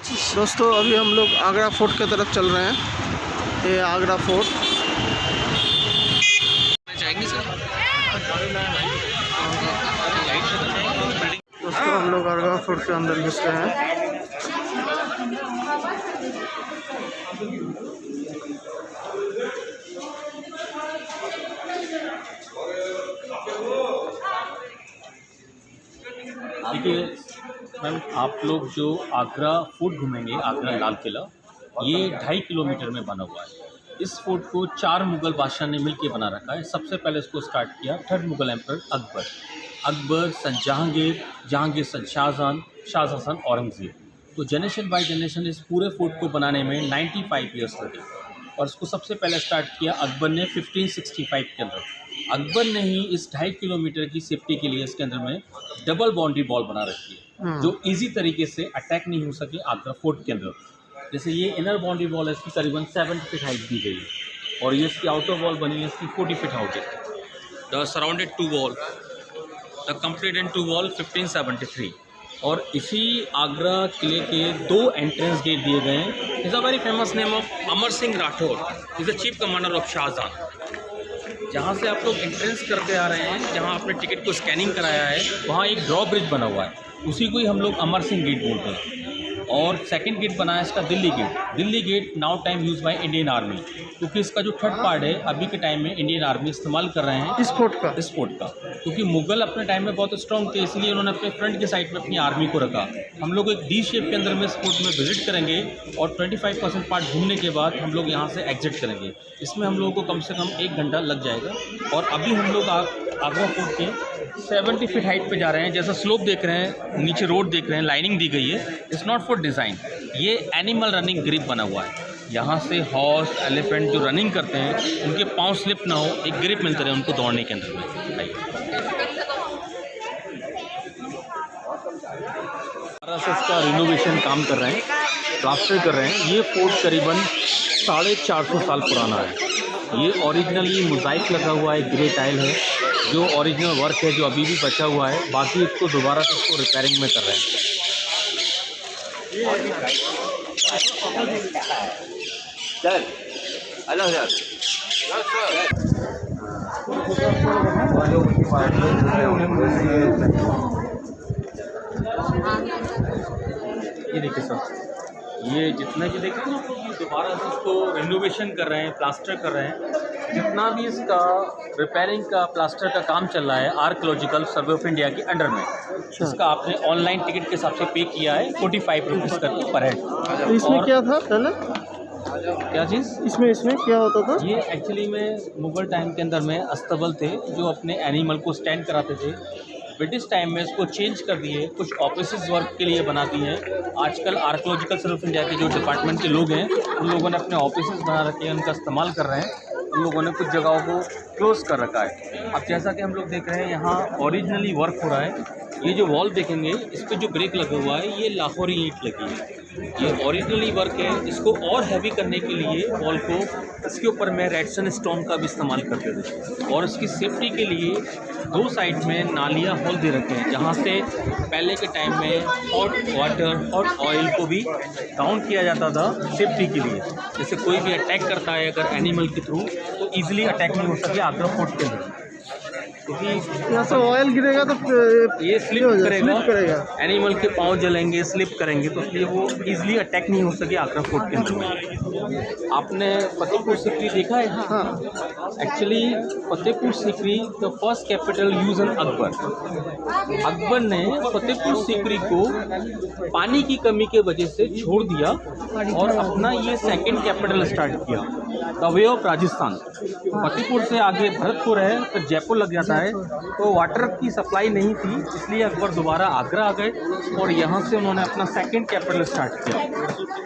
दोस्तों अभी हम लोग आगरा फोर्ट की तरफ चल रहे हैं। ये आगरा फोर्ट। दोस्तों हम लोग आगरा फोर्ट के अंदर घुस रहे हैं। देखिए मैम, आप लोग जो आगरा फोर्ट घूमेंगे, आगरा लाल किला, ये 2.5 किलोमीटर में बना हुआ है। इस फोर्ट को 4 मुग़ल बादशाह ने मिलकर बना रखा है। सबसे पहले इसको स्टार्ट किया 3rd मुग़ल एम्पर अकबर, सन जहांगीर सन शाहजहां, सन औरंगज़ेब। तो जनरेशन बाय जनरेशन इस पूरे फोर्ट को बनाने में 95 ईयर्स लगे और इसको सबसे पहले स्टार्ट किया अकबर ने 1565 के अंदर। अकबर ने ही इस 2.5 किलोमीटर की सेफ्टी के लिए इसके अंदर में डबल बाउंड्री वॉल बना रखी है, जो इजी तरीके से अटैक नहीं हो सके आगरा फोर्ट के अंदर। जैसे ये इनर बाउंड्री वॉल है, इसकी करीबन 7 फीट हाइट दी गई है और ये इसकी आउटर वॉल बनी है, इसकी 40 फीट हाइट है। The surrounded to wall, the completed to wall 1573। और इसी आगरा किले के 2 एंट्रेंस गेट दिए गए हैं। Is a very famous name of Amar Singh Rathore, is the chief commander of Shahjahan. जहाँ से आप लोग एंट्रेंस करते आ रहे हैं, जहाँ आपने टिकट को स्कैनिंग कराया है, वहाँ एक ड्रॉ ब्रिज बना हुआ है, उसी को ही हम लोग अमर सिंह गेट बोलते हैं। और सेकंड गेट बना है इसका Delhi gate now time use by Indian army, क्योंकि इसका जो 3rd पार्ट है अभी के टाइम में इंडियन आर्मी इस्तेमाल कर रहे हैं इस फोर्ट का, क्योंकि मुगल अपने टाइम में बहुत स्ट्रॉन्ग थे, इसलिए उन्होंने अपने फ्रंट के साइड में अपनी आर्मी को रखा। हम लोग एक डी शेप के अंदर में इस फोर्ट में विजिट करेंगे और 25% पार्ट घूमने के बाद हम लोग यहाँ से एग्जिट करेंगे। इसमें हम लोगों को कम से कम 1 घंटा लग जाएगा। और अभी हम लोग आगरा फोर्ट के 70 फीट हाइट पे जा रहे हैं। जैसा स्लोप देख रहे हैं, नीचे रोड देख रहे हैं, लाइनिंग दी गई है। इट्स नॉट फॉर डिज़ाइन, ये एनिमल रनिंग ग्रिप बना हुआ है। यहाँ से हॉर्स, एलिफेंट जो रनिंग करते हैं, उनके पाँव स्लिप ना हो, एक ग्रिप मिलता रहे उनको दौड़ने के अंदर में। इसका रिनोवेशन काम कर रहे हैं, प्लास्टर कर रहे हैं। ये फोर्ट करीबन 450 साल पुराना है। ये ओरिजिनली मोज़ाइक लगा हुआ है, ग्रे टाइल है, जो ओरिजिनल वर्क है, जो अभी भी बचा हुआ है। बाकी इसको दोबारा से इसको रिपेयरिंग में कर रहे हैं। ये देखिए सर, ये जितना भी देख रहे हैं ना, ये दोबारा से इसको रिनोवेशन कर रहे हैं, प्लास्टर कर रहे हैं। जितना भी इसका रिपेयरिंग का, प्लास्टर का काम चल रहा है आर्कियोलॉजिकल सर्वे ऑफ इंडिया के अंडर में। इसका आपने ऑनलाइन टिकट के हिसाब से पे किया है 45 रुपीज़ करके पर हेड। तो इसमें क्या था पहले, क्या चीज़ इसमें क्या होता था? ये एक्चुअली में मुगल टाइम के अंदर में अस्तबल थे, जो अपने एनिमल को स्टैंड कराते थे। ब्रिटिश टाइम में इसको चेंज कर दिए, कुछ ऑफिसेज वर्क के लिए बना दिए हैं। आजकल आर्कियोलॉजिकल सर्वे ऑफ इंडिया के जो डिपार्टमेंट के लोग हैं, उन लोगों ने अपने ऑफिसेज बना रखे हैं, उनका इस्तेमाल कर रहे हैं। उन लोगों ने कुछ जगहों को क्लोज कर रखा है। अब जैसा कि हम लोग देख रहे हैं, यहाँ ओरिजिनली वर्क हो रहा है। ये जो वॉल देखेंगे, इस पर जो ब्रेक लगा हुआ है, ये लाहौरी ईंट लगी है। ये ओरिजिनली वर्क है। इसको और हैवी करने के लिए वॉल को इसके ऊपर में रेडसन स्टोन का भी इस्तेमाल करते थे। और इसकी सेफ्टी के लिए 2 साइड में नालियाँ होल दे रखे हैं, जहाँ से पहले के टाइम में हॉट वाटर, हॉट ऑयल को भी डाउन किया जाता था सेफ्टी के लिए। जैसे कोई भी अटैक करता है अगर एनिमल के थ्रू, तो ईजिली अटैक नहीं हो सके आगरा फोर्ट के अंदर, क्योंकि यहाँ से ऑयल गिरेगा तो ये स्लिप करेगा, एनिमल के पाँव जलेंगे, स्लिप करेंगे, तो इसलिए वो इजीली अटैक नहीं हो सके आगरा फोर्ट के अंदर में। आपने फतेहपुर सीकरी देखा है? हाँ, actually Fatehpur Sikri the first capital use in Akbar ने फतेहपुर सीकरी को पानी की कमी के वजह से छोड़ दिया और अपना ये सेकंड कैपिटल स्टार्ट किया, the way of Rajasthan. Fatehpur से आगे भरतपुर है, फिर जयपुर लग जाता है, तो वाटर की सप्लाई नहीं थी, इसलिए अकबर दोबारा आगरा आ गए और यहाँ से उन्होंने अपना सेकंड कैपिटल स्टार्ट किया।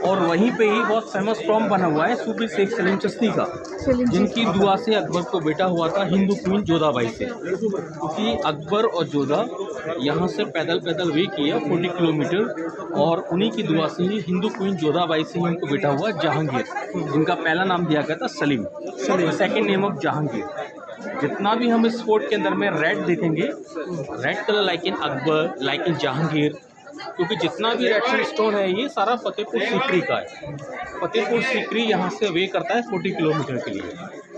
और वहीं पे ही बहुत फेमस टॉम्ब बना हुआ है सूफी शेख सलीम चिश्ती का, जिनकी दुआ से अकबर को बेटा हुआ था हिंदू क्वीन जोधाबाई से। क्योंकि अकबर और जोधा यहाँ से पैदल वे किया 40 किलोमीटर, और उन्हीं की दुआ से ही हिंदू क्वीन जोधाबाई से ही उनको बेटा हुआ जहांगीर, जिनका पहला नाम दिया गया था Salim, second name of Jahangir. जितना भी हम इस फोर्ट के अंदर में रेड देखेंगे, red colour like in Akbar, like in Jahangir, क्योंकि जितना भी रेड स्टोन है ये सारा फतेहपुर सीकरी का है। फतेहपुर सीकरी यहाँ से वे करता है 40 किलोमीटर के लिए,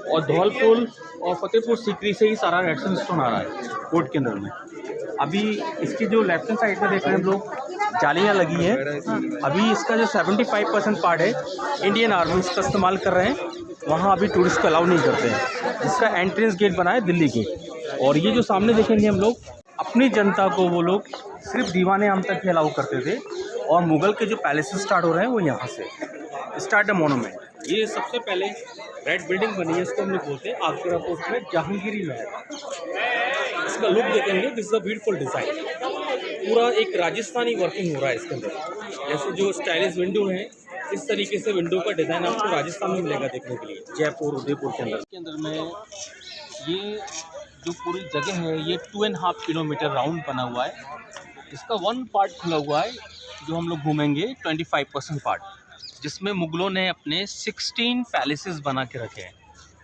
और धौलपुर और फतेहपुर सीकरी से ही सारा रेड स्टोन आ रहा है कोर्ट के अंदर में। अभी इसकी जो लेफ्ट हैंड साइड में देख रहे हैं हम लोग, जालियाँ लगी हैं। अभी इसका जो 75% पार्ट है इंडियन आर्मी इसका इस्तेमाल कर रहे हैं, वहाँ अभी टूरिस्ट को अलाउ नहीं करते हैं। इसका एंट्रेंस गेट बना है दिल्ली गेट। और ये जो सामने देखेंगे हम लोग, अपनी जनता को वो लोग सिर्फ दीवाने आम तक ही अलाउ करते थे, और मुग़ल के जो पैलेसेस स्टार्ट हो रहे हैं वो यहाँ से स्टार्ट है मोनूमेंट। ये सबसे पहले रेड बिल्डिंग बनी है, इसको हम लोग बोलते हैं आगरा फोर्ट में जहांगीरी महल। इसका लुक देखेंगे, this is a beautiful design. पूरा एक राजस्थानी वर्किंग हो रहा है इसके अंदर। जैसे जो स्टाइलिश विंडो है, इस तरीके से विंडो का डिज़ाइन आपको राजस्थान में मिलेगा देखने के लिए, जयपुर उदयपुर के अंदर। इसके अंदर में ये जो पूरी जगह है ये 2.5 किलोमीटर राउंड बना हुआ है। इसका 1 पार्ट खुला हुआ है जो हम लोग घूमेंगे, 25% पार्ट, जिसमें मुग़लों ने अपने 16 पैलेसेस बना के रखे हैं।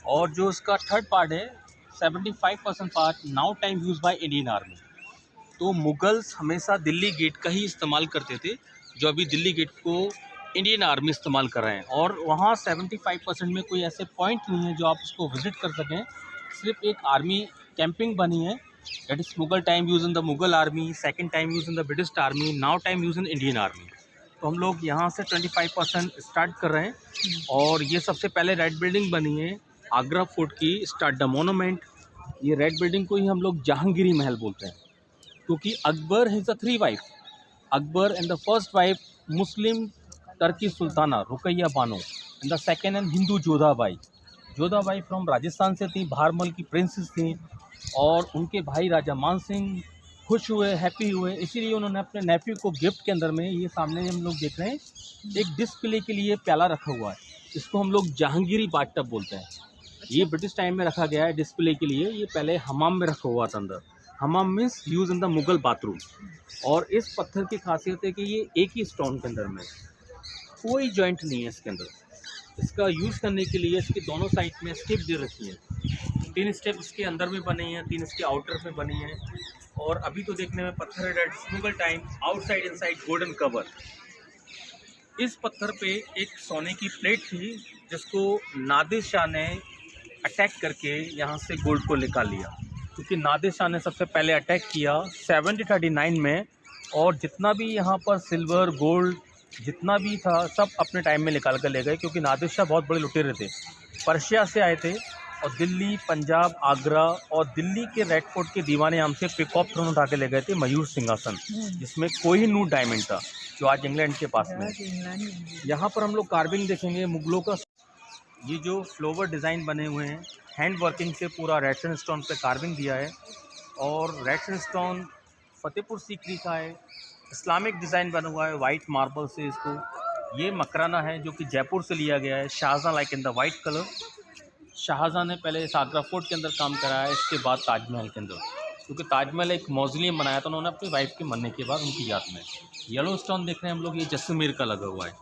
और जो इसका 3rd पार्ट है 75% part now time use by Indian army. तो मुग़ल्स हमेशा दिल्ली गेट का ही इस्तेमाल करते थे, जो अभी दिल्ली गेट को इंडियन आर्मी इस्तेमाल कर रहे हैं। और वहाँ 75% में कोई ऐसे पॉइंट नहीं है जो आप उसको विज़िट कर सकें, सिर्फ एक आर्मी कैंपिंग बनी है, that is Mughal time use in the Mughal army, second time use in the British army, now time use in Indian army. तो हम लोग यहाँ से 25% स्टार्ट कर रहे हैं। और ये सबसे पहले रेड बिल्डिंग बनी है आगरा फोर्ट की, स्टार्ट द मोनूमेंट। ये रेड बिल्डिंग को ही हम लोग जहांगीरी महल बोलते हैं, क्योंकि Akbar has 3 wife. Akbar and the first wife Muslim Turkey Sultana Ruqaiya Bano, and the second and Hindu Jodhabai. Jodhabai from Rajasthan से थी, भारमल की प्रिंसेस थी, और उनके भाई राजा मान सिंह खुश हुए, हैप्पी हुए, इसीलिए उन्होंने अपने नेफ्यू को गिफ्ट के अंदर में, ये सामने हम लोग देख रहे हैं, एक डिस्प्ले के लिए प्याला रखा हुआ है। इसको हम लोग जहांगीरी बाथटब बोलते हैं। ये ब्रिटिश टाइम में रखा गया है डिस्प्ले के लिए। ये पहले हमाम में रखा हुआ था अंदर। हमाम means use in the Mughal bathroom. और इस पत्थर की खासियत है कि ये एक ही स्टोन के अंदर में, कोई जॉइंट नहीं है इसके अंदर। इसका यूज़ करने के लिए इसकी दोनों साइड में स्टेप दे रखी है। 3 स्टेप इसके अंदर में बने हैं, 3 इसके आउटर में बनी हैं। और अभी तो देखने में पत्थर है date Mughal time, outside inside golden cover. इस पत्थर पे एक सोने की प्लेट थी, जिसको नादिर शाह ने अटैक करके यहाँ से गोल्ड को निकाल लिया, क्योंकि नादिर शाह ने सबसे पहले अटैक किया 1739 में। और जितना भी यहाँ पर सिल्वर गोल्ड जितना भी था सब अपने टाइम में निकाल कर ले गए, क्योंकि नादिर शाह बहुत बड़े लुटेरे थे, पर्शिया से आए थे, और दिल्ली, पंजाब, आगरा और दिल्ली के रेड फोर्ट के दीवाने आम से पिकॉक थ्रोन उठा के ले गए थे, मयूर सिंहासन, जिसमें कोहिनूर डायमंड था, जो आज इंग्लैंड के पास में। यहाँ पर हम लोग कार्विंग देखेंगे मुग़लों का। ये जो फ्लोवर डिज़ाइन बने हुए हैं, हैंड वर्किंग से पूरा रेड सैंडस्टोन पे कार्विंग दिया है। और रेड सैंडस्टोन फतेहपुर सीकरी का है। इस्लामिक डिज़ाइन बना हुआ है वाइट मार्बल से। इसको ये मकराना है जो कि जयपुर से लिया गया है, Shahjahan like in the white colour. Shahjahan ने पहले इस आगरा फोर्ट के अंदर काम कराया है, इसके बाद ताजमहल के अंदर, क्योंकि ताजमहल एक मौज़िलियम बनाया था उन्होंने अपनी वाइफ के मरने के बाद उनकी याद में। येलो स्टोन देख रहे हैं हम लोग, ये जैसलमेर का लगा हुआ है।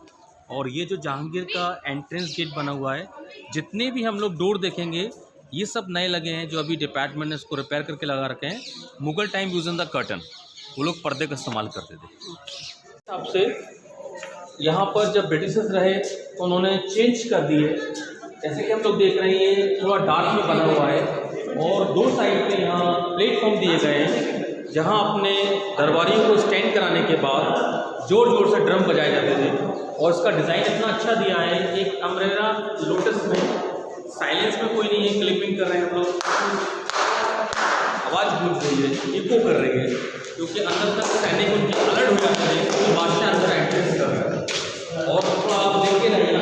और ये जो जहांगीर का एंट्रेंस गेट बना हुआ है, जितने भी हम लोग डोर देखेंगे ये सब नए लगे हैं, जो अभी डिपार्टमेंट ने इसको रिपेयर करके लगा रखे हैं। Mughal time use in the curtain, वो लोग पर्दे का इस्तेमाल करते थे। हिसाब से यहाँ पर जब ब्रिटिशर्स रहे तो उन्होंने चेंज कर दिए। जैसे कि हम लोग देख रहे हैं ये थोड़ा डार्क में बना हुआ है, और 2 साइड पे यहाँ प्लेटफॉर्म दिए गए हैं, जहाँ अपने दरबारियों को स्टैंड कराने के बाद ज़ोर ज़ोर से ड्रम बजाए जाते थे। और इसका डिज़ाइन इतना अच्छा दिया है, एक अम्ब्रेला लोटस में, साइलेंस में कोई नहीं है, क्लिपिंग कर रहे हैं हम लोग, आवाज़ गूंज रही है, इको कर रही है, क्योंकि अंदर तक सैनिक उनके अलर्ट हो जाते हैं तो बादशाह अंदर एंट्रेंस कर रहे हैं। और थोड़ा आप देख के रहिए,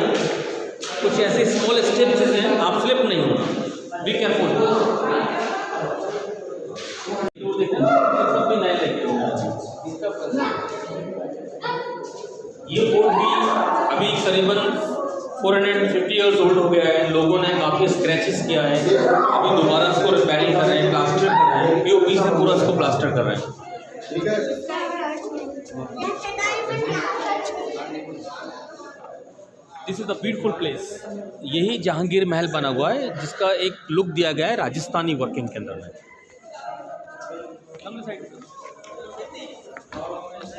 कुछ ऐसे स्मॉल स्टेप्स हैं, आप स्लिप नहीं होना, बी केयरफुल। सब भी नए लगे ये फोर्ट भी अभी करीबन 450 ईयर्स ओल्ड हो गया है। लोगों ने काफ़ी स्क्रैचेस किया है, अभी दोबारा इसको रिपेयरिंग कर रहे हैं, प्लास्टर कर रहे हैं, पीओपी से पूरा इसको प्लास्टर कर रहे हैं। This is the beautiful place. यही जहांगीर महल बना हुआ है, जिसका एक लुक दिया गया है राजस्थानी वर्किंग के अंदर में।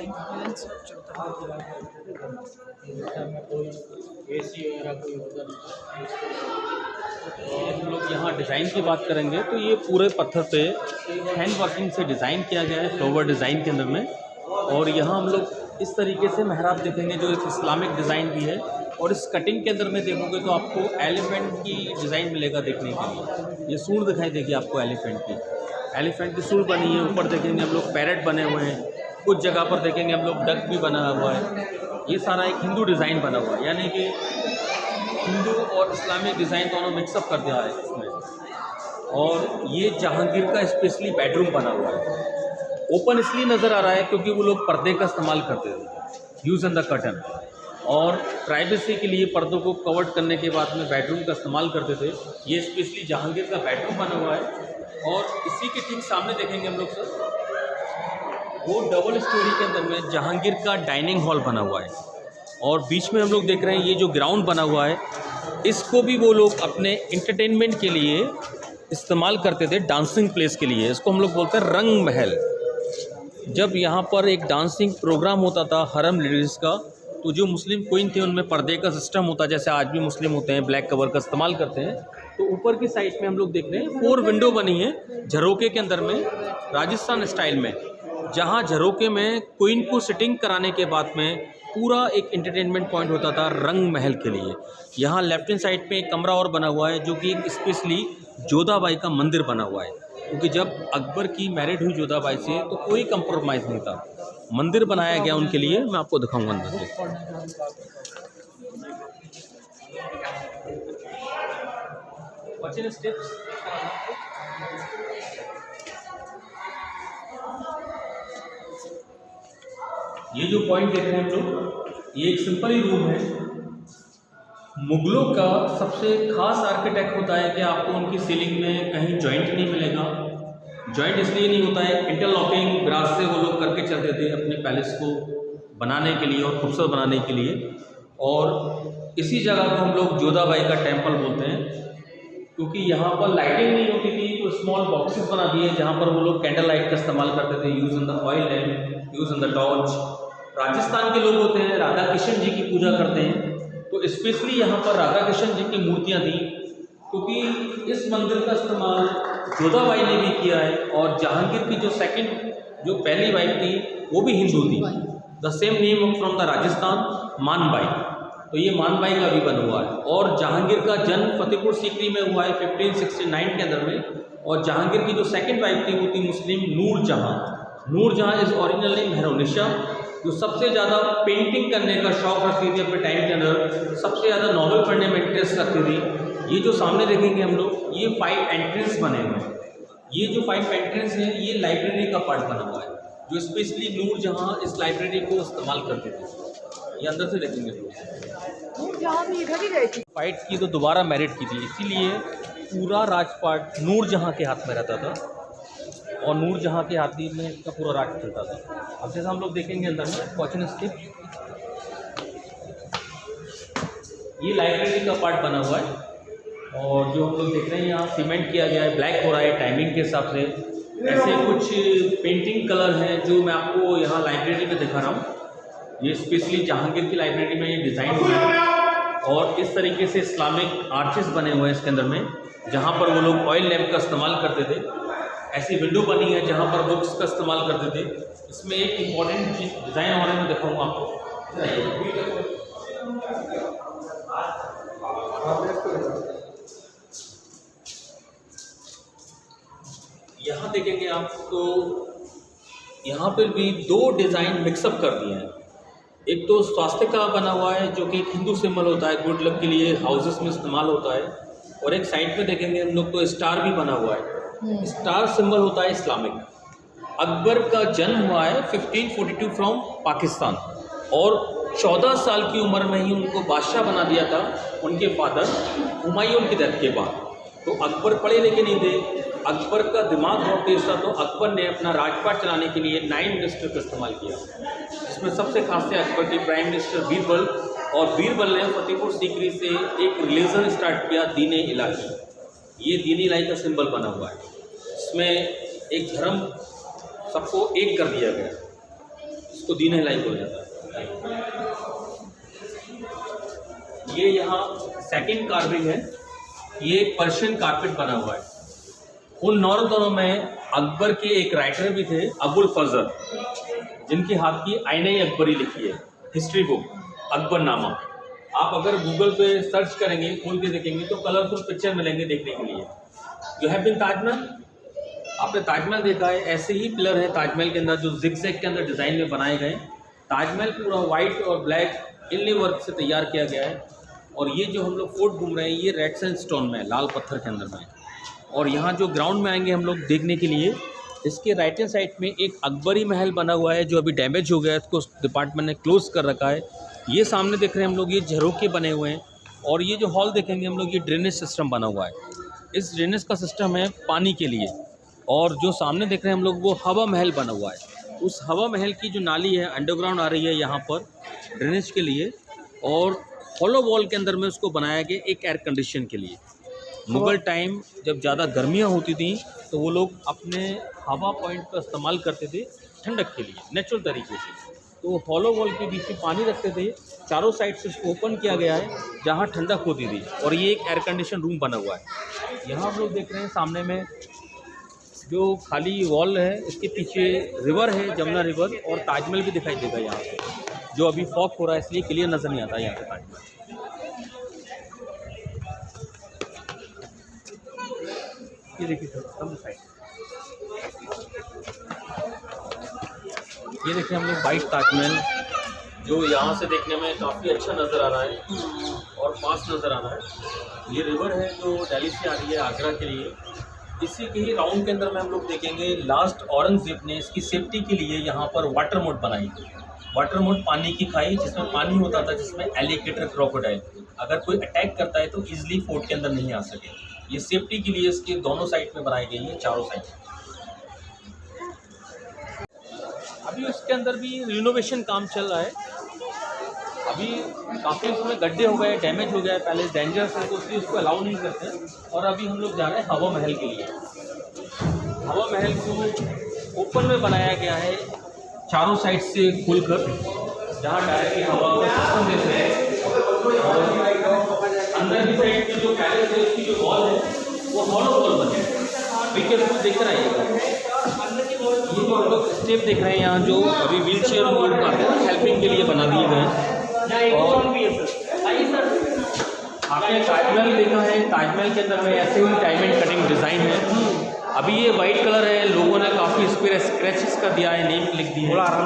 हम लोग यहाँ डिज़ाइन की बात करेंगे तो ये पूरे पत्थर पे हैंड वर्किंग से डिज़ाइन किया गया है फ्लावर डिज़ाइन के अंदर में। और यहाँ हम लोग इस तरीके से मेहराब देखेंगे जो एक इस्लामिक डिज़ाइन भी है। और इस कटिंग के अंदर में देखोगे तो आपको एलिफेंट की डिज़ाइन मिलेगा देखने के लिए। ये सूंड दिखाई देगी आपको एलिफेंट की सूंड बनी है। ऊपर देखेंगे हम लोग पैरेट बने हुए हैं, कुछ जगह पर देखेंगे हम लोग डक भी बना हुआ है। ये सारा एक हिंदू डिज़ाइन बना हुआ है, यानी कि हिंदू और इस्लामिक डिज़ाइन दोनों मिक्सअप कर दिया है इसमें। और ये जहांगीर का स्पेशली बेडरूम बना हुआ है। ओपन इसलिए नज़र आ रहा है क्योंकि वो लोग पर्दे का इस्तेमाल करते थे, यूज़ इन द कर्टन। और प्राइवेसी के लिए पर्दों को कवर्ड करने के बाद में बेडरूम का इस्तेमाल करते थे। ये स्पेशली जहांगीर का बेडरूम बना हुआ है। और इसी के ठीक सामने देखेंगे हम लोग सर, वो डबल स्टोरी के अंदर में जहांगीर का डाइनिंग हॉल बना हुआ है। और बीच में हम लोग देख रहे हैं ये जो ग्राउंड बना हुआ है, इसको भी वो लोग अपने इंटरटेनमेंट के लिए इस्तेमाल करते थे, डांसिंग प्लेस के लिए। इसको हम लोग बोलते हैं रंग महल। जब यहाँ पर एक डांसिंग प्रोग्राम होता था हरम लेडीज़ का, तो जो मुस्लिम क्वीन थे उनमें पर्दे का सिस्टम होता है, जैसे आज भी मुस्लिम होते हैं ब्लैक कवर का इस्तेमाल करते हैं। तो ऊपर की साइड में हम लोग देख रहे हैं 4 विंडो बनी है झरोके के अंदर में, राजस्थान स्टाइल में, जहाँ झरोके में क्वीन को सिटिंग कराने के बाद में पूरा एक एंटरटेनमेंट पॉइंट होता था रंग महल के लिए। यहाँ लेफ्ट हैंड साइड पे एक कमरा और बना हुआ है जो कि एक स्पेशली जोधाबाई का मंदिर बना हुआ है। क्योंकि जब अकबर की मैरिड हुई जोधाबाई से तो कोई कंप्रोमाइज़ नहीं था, मंदिर बनाया गया उनके लिए। मैं आपको दिखाऊंगा अंदर से। ये जो पॉइंट देख रहे हैं हम लोग, ये एक सिंपल ही रूम है। मुगलों का सबसे खास आर्किटेक्ट होता है कि आपको उनकी सीलिंग में कहीं जॉइंट नहीं मिलेगा। जॉइंट इसलिए नहीं होता है, इंटरलॉकिंग ब्रास से वो लोग करके चलते थे अपने पैलेस को बनाने के लिए और खूबसूरत बनाने के लिए। और इसी जगह को हम लोग जोधाबाई का टेम्पल बोलते हैं, क्योंकि यहाँ पर लाइटिंग नहीं होती थी तो स्मॉल बॉक्सेस बना दिए जहाँ पर वो लोग कैंडल लाइट का इस्तेमाल करते थे, use in the oil lamp, use in the torch. Rajasthan के लोग होते हैं राधा कृष्ण जी की पूजा करते हैं, तो स्पेशली यहाँ पर राधा कृष्ण जी की मूर्तियाँ थी, क्योंकि इस मंदिर का इस्तेमाल जोधाबाई ने भी किया है। और जहांगीर की जो पहली वाइफ थी वो भी हिंदू थी, the same name from the Rajasthan, Manbai. तो ये मानबाई का भी बना हुआ है। और जहांगीर का जन्म फतेहपुर सीकरी में हुआ है 1569 के अंदर में। और जहांगीर की जो सेकंड वाइफ थी वो थी Muslim Nurjahan. Nurjahan is original name Mehrunnisa, जो सबसे ज़्यादा पेंटिंग करने का शौक रखती थी अपने टाइम के अंदर, सबसे ज़्यादा नॉवल पढ़ने में इंटरेस्ट रखती थी। ये जो सामने देखेंगे हम लोग, ये 5 एंट्रेंस बने हुए हैं। ये जो 5 एंट्रेंस हैं ये लाइब्रेरी का पार्ट बना हुआ है, जो स्पेशली नूरजहाँ इस लाइब्रेरी को इस्तेमाल करते थे। ये अंदर से देखेंगे नूरजहाँ भी इधर ही गई थी, फाइट की तो दोबारा मैरिड की थी, इसीलिए पूरा राजपाट नूरजहाँ के हाथ में रहता था और नूरजहाँ के हाथ में इसका पूरा राज चलता था। अब जैसा हम लोग देखेंगे अंदर में क्वेश्चन स्किप, ये लाइब्रेरी का पार्ट बना हुआ है। और जो हम लोग देख रहे हैं यहाँ सीमेंट किया गया है, ब्लैक हो रहा है टाइमिंग के हिसाब से। ऐसे कुछ पेंटिंग कलर हैं जो मैं आपको यहाँ लाइब्रेरी में दिखा रहा हूँ। ये स्पेशली जहांगीर की लाइब्रेरी में ये डिज़ाइन हुआ है। और इस तरीके से इस्लामिक आर्चेस बने हुए हैं इसके अंदर में, जहाँ पर वो लोग ऑयल लैम्प का इस्तेमाल करते थे। ऐसी विंडो बनी है जहाँ पर बुक्स का इस्तेमाल करते थे। इसमें एक इम्पॉर्टेंट डिज़ाइन और मैं दिखाऊंगा आपको। यहाँ देखेंगे आप तो यहाँ पर भी 2 डिज़ाइन मिक्सअप कर दिए हैं। एक तो स्वास्थ्य का बना हुआ है जो कि एक हिंदू सिंबल होता है, गुड लक के लिए हाउसेस में इस्तेमाल होता है। और एक साइड पे देखेंगे हम लोग तो स्टार भी बना हुआ है, स्टार सिंबल होता है इस्लामिक। अकबर का जन्म हुआ है 1542 फ्रॉम पाकिस्तान, और 14 साल की उम्र में ही उनको बादशाह बना दिया था उनके फादर हुमायूं की डेथ के बाद। तो अकबर पढ़े लिखे नहीं थे, अकबर का दिमाग बहुत तेज था, तो अकबर ने अपना राजपाट चलाने के लिए 9 मिनिस्टर का इस्तेमाल किया, जिसमें सबसे खास थे अकबर के प्राइम मिनिस्टर बीरबल। और बीरबल ने फतेहपुर सीकरी से एक रिलीजन स्टार्ट किया, दीन इलाही। ये दीन इलाही का सिंबल बना हुआ है, इसमें एक धर्म सबको एक कर दिया गया। इसको दीन लाइक हो जाता है। ये यहाँ सेकंड कार्विंग है, ये पर्शियन कारपेट बना हुआ है। उन नौरदों में अकबर के एक राइटर भी थे, अबुल फजल, जिनके हाथ की आईने अकबरी लिखी है, हिस्ट्री बुक अकबरनामा। आप अगर गूगल पे सर्च करेंगे, खोल के देखेंगे तो कलरफुल पिक्चर मिलेंगे देखने के लिए। यू हैव बीन ताजमहल, आपने ताजमहल देखा है, ऐसे ही पिलर है ताजमहल के अंदर जो जिगजैग के अंदर डिज़ाइन में बनाए गए। ताजमहल पूरा वाइट और ब्लैक इनले वर्क से तैयार किया गया है। और ये जो हम लोग फोर्ट घूम रहे हैं, ये रेड सैंडस्टोन में, लाल पत्थर के अंदर में। और यहाँ जो ग्राउंड में आएंगे हम लोग देखने के लिए, इसके राइट हैंड साइड में एक अकबरी महल बना हुआ है जो अभी डैमेज हो गया है, इसको डिपार्टमेंट ने क्लोज़ कर रखा है। ये सामने देख रहे हैं हम लोग, ये झरोके बने हुए हैं। और ये जो हॉल देखेंगे हम लोग, ये ड्रेनेज सिस्टम बना हुआ है। इस ड्रेनेज का सिस्टम है पानी के लिए। और जो सामने देख रहे हैं हम लोग, वो हवा महल बना हुआ है। उस हवा महल की जो नाली है अंडरग्राउंड आ रही है यहाँ पर ड्रेनेज के लिए। और हॉलो वॉल के अंदर में उसको बनाया गया एक एयर कंडीशन के लिए। मुग़ल टाइम जब ज़्यादा गर्मियाँ होती थी तो वो लोग अपने हवा पॉइंट का इस्तेमाल करते थे ठंडक के लिए, नेचुरल तरीके से। तो हॉलो वॉल के बीच में पानी रखते थे, चारों साइड से उसको ओपन किया गया है जहाँ ठंडक होती थी। और ये एक एयर कंडीशन रूम बना हुआ है। यहाँ हम लोग देख रहे हैं सामने में जो खाली वॉल है, इसके पीछे रिवर है, जमुना रिवर, और ताजमहल भी दिखाई देगा यहाँ से, जो अभी फॉग हो रहा है इसलिए क्लियर नज़र नहीं आता यहाँ से ताजमहल। ये देखिए सर, साइड ये देखिए हम लोग वाइट ताजमहल, जो यहाँ से देखने में काफ़ी अच्छा नज़र आ रहा है और पास नज़र आ रहा है। ये रिवर है जो दिल्ली से आ रही है आगरा के लिए। इसी के ही राउंड के अंदर में हम लोग देखेंगे लास्ट औरंगजेब ने इसकी सेफ्टी के लिए यहाँ पर वाटर मोड बनाई थी। वाटर मोड पानी की खाई जिसमें पानी होता था, जिसमें एलिगेटर, क्रोकोडाइल अगर कोई अटैक करता है तो ईजिली फोर्ट के अंदर नहीं आ सके। ये सेफ्टी के लिए इसके दोनों साइड में बनाई गई है, चारों साइड। अभी उसके अंदर भी रिनोवेशन काम चल रहा है। अभी काफ़ी उसमें गड्ढे हो गए, डैमेज हो गया है, पहले डेंजरस है तो इसलिए उसको अलाउ नहीं करते। और अभी हम लोग जा रहे हैं हवा महल के लिए। हवा महल को ओपन में बनाया गया है, चारों साइड से खोलकर, जहाँ डायरेक्टली हवा का सिस्टम देते हैं। और अंदर की साइड की जो पैलेस है उसकी जो वॉल है वो हॉलो वॉल बने, पीछे उसको देख कर आइएगा। ये जो हम लोग स्टेप देख रहे हैं यहाँ, जो अभी व्हील चेयर लोग आते हैं हेल्पिंग के लिए बना दिए गए हैं। और आपने ताजमहल देखा है, ताजमहल के अंदर में ऐसे ही डायमंड कटिंग डिज़ाइन है। अभी ये वाइट कलर है, लोगों ने काफ़ी इस पर स्क्रैचेस कर दिया है, नेम लिख दिया है।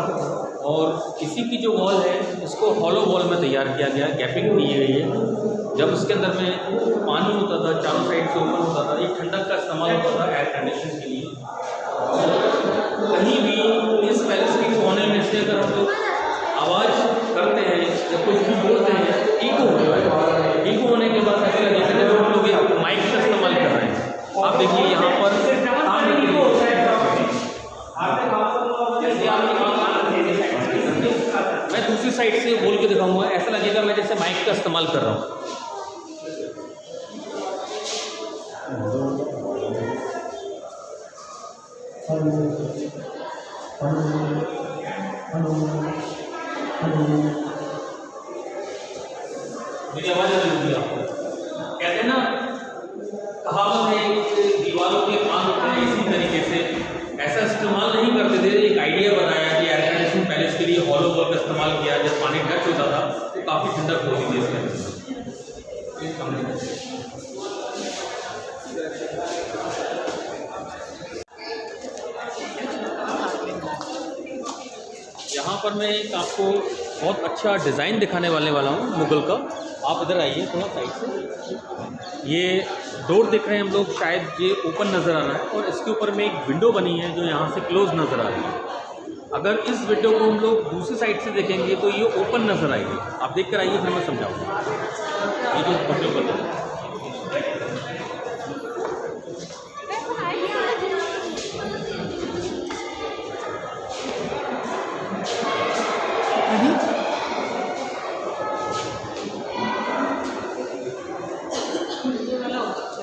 और इसी की जो वॉल है इसको हॉलो वॉल में तैयार किया गया, गैपिंग दी गई है। जब उसके अंदर में पानी होता था, चारों साइड से ओपन होता था, एक ठंडक का इस्तेमाल होता था एयर कंडीशन के लिए। कहीं भी इस पैलेस के कोने में से अगर हम लोग आवाज़ करते हैं या कुछ भी बोलते हैं, इको होता है। इको होने के बाद ऐसा लगेगा जैसे हम लोग माइक का इस्तेमाल कर रहे हैं। आप देखिए यहाँ पर मैं दूसरी साइड से बोल के दिखाऊंगा, ऐसा लगेगा मैं जैसे माइक का इस्तेमाल कर रहा हूँ। मेरी आवाज़ आ रही है आपको? कहते हैं ना, कहावत है दीवारों के कान होते हैं, इसी तरीके से ऐसा इस्तेमाल नहीं करते थे। एक आइडिया बनाया कि एयर कंडीशन पैलेस के लिए हॉलो वॉल का इस्तेमाल किया। जब पानी टच होता था तो काफ़ी ठंडक होती थी इसके अंदर। यहाँ पर मैं एक आपको बहुत अच्छा डिज़ाइन दिखाने वाला हूँ मुग़ल का। आप इधर आइए थोड़ा साइड से। ये डोर देख रहे हैं हम लोग, शायद ये ओपन नज़र आ रहा है और इसके ऊपर में एक विंडो बनी है जो यहाँ से क्लोज नज़र आ रही है। अगर इस विंडो को हम लोग दूसरी साइड से देखेंगे तो ये ओपन नज़र आएगी। आप देख कर आइए, फिर मैं समझाऊँगा। ये जो विंडो बना है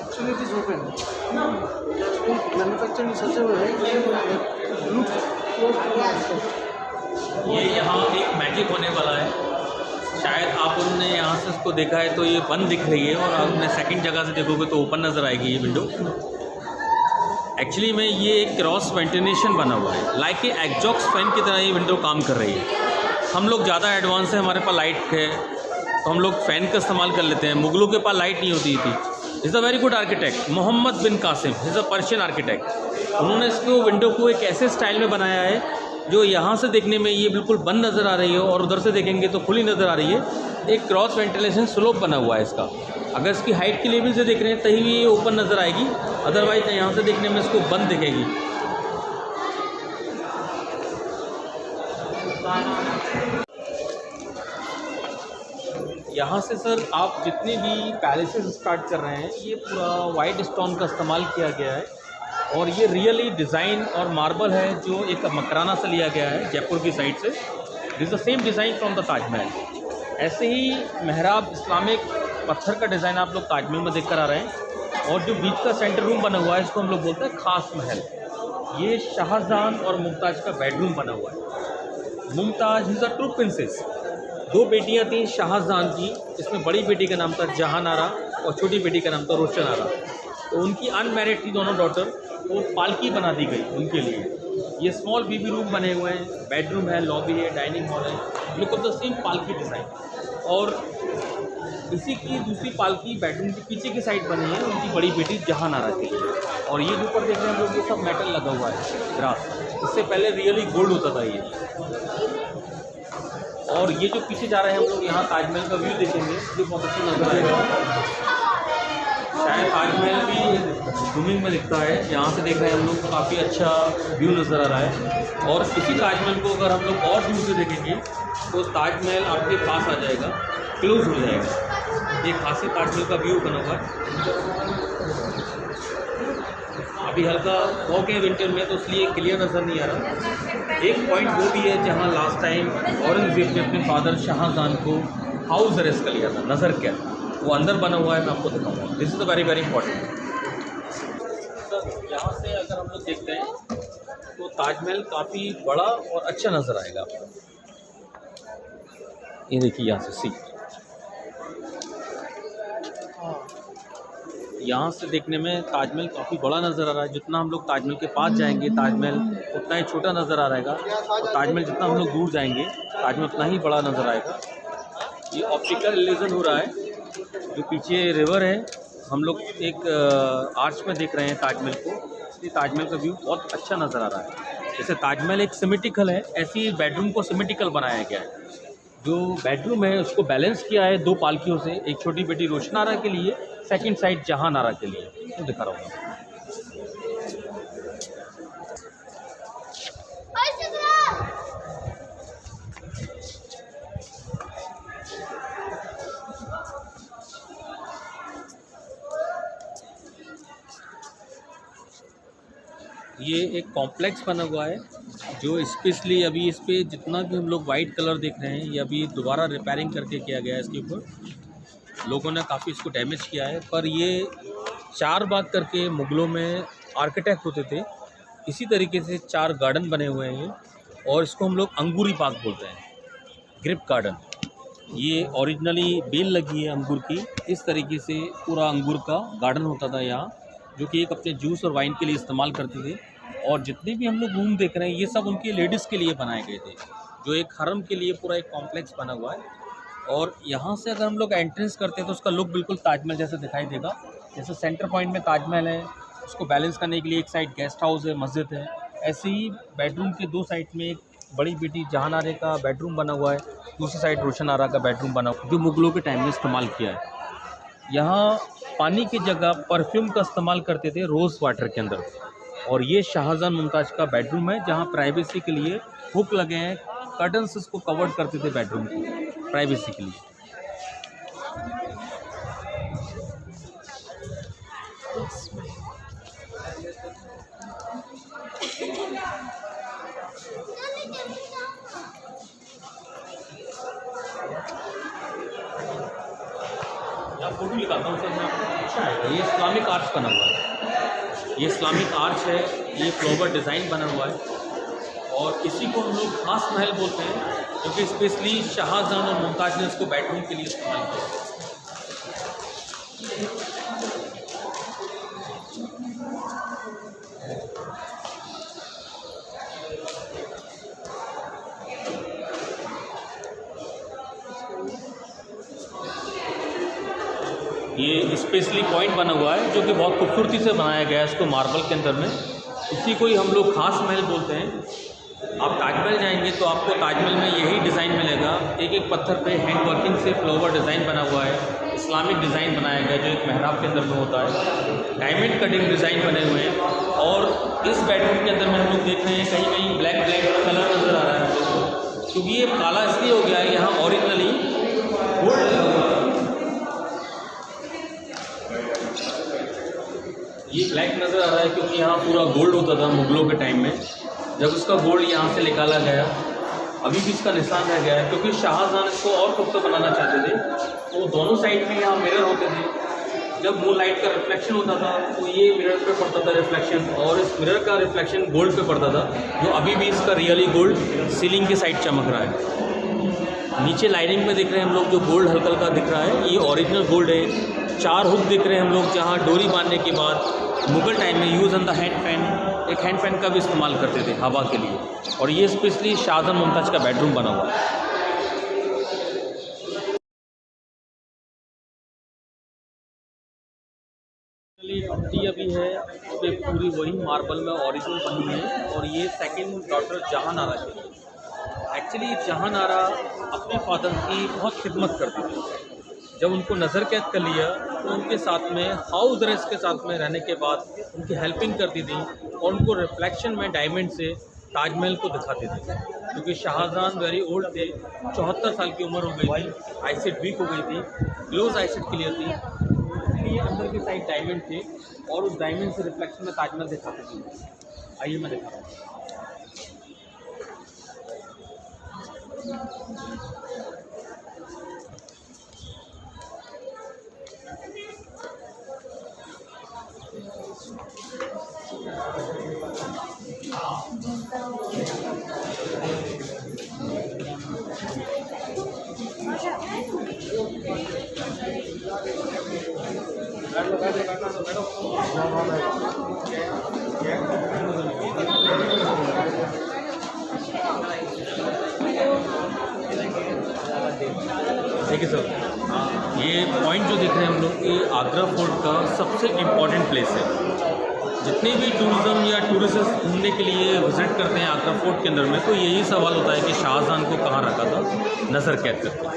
actually it is open. That's been manufactured in such a way that it looks close to the outside. ये यहाँ एक मैजिक होने वाला है। शायद आप उन्होंने यहाँ से इसको देखा है तो ये बंद दिख रही है, और आपने सेकंड जगह से देखोगे तो ओपन नज़र आएगी ये विंडो। एक्चुअली में ये एक क्रॉस वेंटिलेशन बना हुआ है, लाइक ए एग्जॉस्ट फैन की तरह ये विंडो काम कर रही है। हम लोग ज़्यादा एडवांस है, हमारे पास लाइट है तो हम लोग फ़ैन का इस्तेमाल कर लेते हैं। मुगलों के पास लाइट नहीं होती थी। Is a very good architect, Mohammad bin Qasim is a Persian architect. उन्होंने इसको विंडो को एक ऐसे स्टाइल में बनाया है जो यहाँ से देखने में ये बिल्कुल बंद नज़र आ रही है और उधर से देखेंगे तो खुली नज़र आ रही है। एक क्रॉस वेंटिलेशन स्लोप बना हुआ है इसका। अगर इसकी हाइट के लेवल से देख रहे हैं तभी भी ये ओपन नज़र आएगी, अदरवाइज यहाँ से देखने में इसको बंद दिखेगी। यहाँ से सर आप जितने भी पैलेसेस स्टार्ट कर रहे हैं ये पूरा वाइट स्टोन का इस्तेमाल किया गया है, और ये रियली डिज़ाइन और मार्बल है जो एक मकराना से लिया गया है जयपुर की साइड से। This the same design from the Taj Mahal. ऐसे ही मेहराब इस्लामिक पत्थर का डिज़ाइन आप लोग ताजमहल में देख कर आ रहे हैं, और जो बीच का सेंटर रूम बना हुआ है इसको हम लोग बोलते हैं खास महल। ये शाहजहां और मुमताज़ का बेडरूम बना हुआ है। Mumtaz is a true princess. 2 बेटियां थीं शाहजहां की, इसमें बड़ी बेटी का नाम था जहां आरा और छोटी बेटी का नाम था रोशन आरा। तो उनकी अनमैरिड थी दोनों डॉटर, तो पालकी बना दी गई उनके लिए। ये स्मॉल बेबी रूम बने हुए हैं, बेडरूम है, लॉबी है, डाइनिंग हॉल है, लुक ऑफ द सेम पालकी डिज़ाइन। और इसी की दूसरी पालकी बेडरूम के पीछे की साइड बनी है उनकी बड़ी बेटी जहां आरा की। और ये ऊपर देख रहे हैं हम लोग, ये सब मेटल लगा हुआ है, ग्रास। इससे पहले रियली गोल्ड होता था ये। और ये जो पीछे जा रहे हैं हम लोग, यहाँ ताजमहल का व्यू देखेंगे, ये बहुत अच्छा नज़र आएगा। शायद ताजमहल भी जूमिंग में दिखता है, यहाँ से देख रहे हैं हम लोग, काफ़ी अच्छा व्यू नज़र आ रहा है। और इसी ताजमहल को अगर हम लोग और दूर से देखेंगे तो ताजमहल आपके पास आ जाएगा, क्लोज हो जाएगा। एक खासी ताजमहल का व्यू बना हुआ है। अभी हल्का फॉग है विंटर में तो इसलिए क्लियर नज़र नहीं आ रहा। एक पॉइंट वो भी है जहाँ लास्ट टाइम औरंगज़ेब ने अपने फादर शाहजहां को हाउस अरेस्ट कर लिया था, नज़र क्या, वो अंदर बना हुआ है, मैं आपको दिखाऊंगा। This is the very very important. Sir यहाँ से अगर हम लोग देखते हैं तो ताजमहल काफ़ी बड़ा और अच्छा नज़र आएगा आपको। ये देखिए यहाँ से सी, यहाँ से देखने में ताजमहल काफ़ी बड़ा नज़र आ रहा है। जितना हम लोग ताजमहल के पास जाएंगे ताजमहल उतना ही छोटा नज़र आ रहेगा, और ताजमहल जितना हम लोग दूर जाएंगे ताजमहल उतना ही बड़ा नज़र आएगा। ये ऑप्टिकल इल्यूजन हो रहा है। जो पीछे रिवर है, हम लोग एक आर्च में देख रहे हैं ताजमहल को, इसलिए ताजमहल का व्यू बहुत अच्छा नज़र आ रहा है। जैसे ताजमहल एक सिमेट्रिकल है, ऐसे ही बेडरूम को सिमेट्रिकल बनाया गया है। जो बेडरूम है उसको बैलेंस किया है 2 पालकियों से, एक छोटी बेटी रोशन आरा के लिए, सेकंड साइड जहां आरा के लिए। तो दिखा रहा हूँ ये एक कॉम्प्लेक्स बना हुआ है जो स्पेशली अभी इस पर जितना भी हम लोग वाइट कलर देख रहे हैं ये अभी दोबारा रिपेयरिंग करके किया गया है। इसके ऊपर लोगों ने काफ़ी इसको डैमेज किया है, पर ये 4 बाग करके मुग़लों में आर्किटेक्ट होते थे। इसी तरीके से 4 गार्डन बने हुए हैं और इसको हम लोग अंगूरी बाग बोलते हैं, ग्रेप गार्डन। ये ओरिजिनली बेल लगी है अंगूर की। इस तरीके से पूरा अंगूर का गार्डन होता था यहाँ, जो कि एक अपने जूस और वाइन के लिए इस्तेमाल करते थे। और जितने भी हम लोग रूम देख रहे हैं ये सब उनके लेडीज़ के लिए बनाए गए थे, जो एक हरम के लिए पूरा एक कॉम्प्लेक्स बना हुआ है। और यहाँ से अगर हम लोग एंट्रेंस करते हैं तो उसका लुक बिल्कुल ताजमहल जैसा दिखाई देगा। जैसे सेंटर पॉइंट में ताजमहल है, उसको बैलेंस करने के लिए एक साइड गेस्ट हाउस है, मस्जिद है। ऐसे ही बेडरूम के 2 साइड में एक बड़ी बेटी जहां आरा का बेडरूम बना हुआ है, दूसरी साइड रोशन आरा का बेडरूम बना हुआ है, जो मुग़लों के टाइम में इस्तेमाल किया है। यहाँ पानी की जगह परफ्यूम का इस्तेमाल करते थे रोज़ वाटर के अंदर। और ये शाहजहां मुमताज़ का बेडरूम है जहाँ प्राइवेसी के लिए हुक लगे हैं, कर्टन्स इसको कवर्ड करते थे बेडरूम को प्राइवेसी के लिए। यहाँ फोटो निकालता हूँ सर मैं आपको, अच्छा है। ये इस्लामिक आर्च बना हुआ है, ये इस्लामिक आर्च है, ये फ्लावर डिज़ाइन बना हुआ है। और इसी को हम लोग खास महल बोलते हैं, क्योंकि स्पेशली शाहजहां और मुमताज़ ने इसको बेडरूम के लिए इस्तेमाल किया। ये स्पेशली पॉइंट बना हुआ है जो कि बहुत खूबसूरती से बनाया गया है इसको मार्बल के अंदर में। इसी को ही हम लोग खास महल बोलते हैं। आप ताजमहल जाएंगे तो आपको ताजमहल में यही डिज़ाइन मिलेगा। एक एक पत्थर पे हैंड वर्किंग से फ्लावर डिज़ाइन बना हुआ है, इस्लामिक डिज़ाइन बनाया गया जो एक मेहराब के अंदर में होता है, डायमंड कटिंग डिज़ाइन बने हुए हैं। और इस बेडरूम के अंदर में हम लोग देख रहे हैं कहीं कहीं ब्लैक कलर नज़र आ रहा है हम लोग को, क्योंकि ये काला इसलिए हो गया है, यहाँ ओरिजिनली गोल्ड, ये ब्लैक नज़र आ रहा है क्योंकि यहाँ पूरा गोल्ड होता था मुगलों के टाइम में। जब उसका गोल्ड यहाँ से निकाला गया, अभी भी इसका निशान रह गया है, क्योंकि शाहजहां इसको और खूबसूरत बनाना चाहते थे। तो दोनों साइड में यहाँ मिरर होते थे। जब मून लाइट का रिफ्लेक्शन होता था तो ये मिरर पे पड़ता था रिफ्लेक्शन, और इस मिरर का रिफ्लेक्शन गोल्ड पे पड़ता था, जो अभी भी इसका रियली गोल्ड सीलिंग के साइड चमक रहा है। नीचे लाइनिंग में देख रहे हैं हम लोग जो गोल्ड हल्का हल्का दिख रहा है, ये ओरिजिनल गोल्ड है। 4 हुक दिख रहे हैं हम लोग, जहाँ डोरी बांधने के बाद मुगल टाइम में use on the hand fan, एक हैंड फैन का भी इस्तेमाल करते थे हवा के लिए। और ये स्पेशली शाहजहां मुमताज़ का बेडरूम बना हुआ है। टट्टी अभी है उस पर पूरी वही मार्बल में ओरिजिनल बनी है। और ये सेकंड डॉटर जहांआरा की है। एक्चुअली जहांआरा अपने फादर की बहुत खिदमत करती थी। जब उनको नज़र कैद कर लिया तो उनके साथ में हाउस अरेस्ट के साथ में रहने के बाद उनकी हेल्पिंग करती थी, और उनको रिफ्लेक्शन में डायमंड से ताजमहल को दिखाते थे। क्योंकि शाहजहां वेरी ओल्ड थे, 74 साल की उम्र हो गई थी, आईसाइट वीक हो गई थी, क्लोज आईसाइट क्लियर थी, इसलिए अंदर की साइड डायमंड थे और उस डायमंड से रिफ्लेक्शन में ताजमहल दिखाते थे। आइए मैं दिखा रहा हूँ। देखिए सर, ये पॉइंट जो देख रहे हैं हम लोग, ये आगरा फोर्ट का सबसे इम्पॉर्टेंट प्लेस है। जितने भी टूरिज़्म या टूरिस्ट घूमने के लिए विज़िट करते हैं आगरा फोर्ट के अंदर में, तो यही सवाल होता है कि शाहजहां को कहाँ रखा था नज़र कैद करके।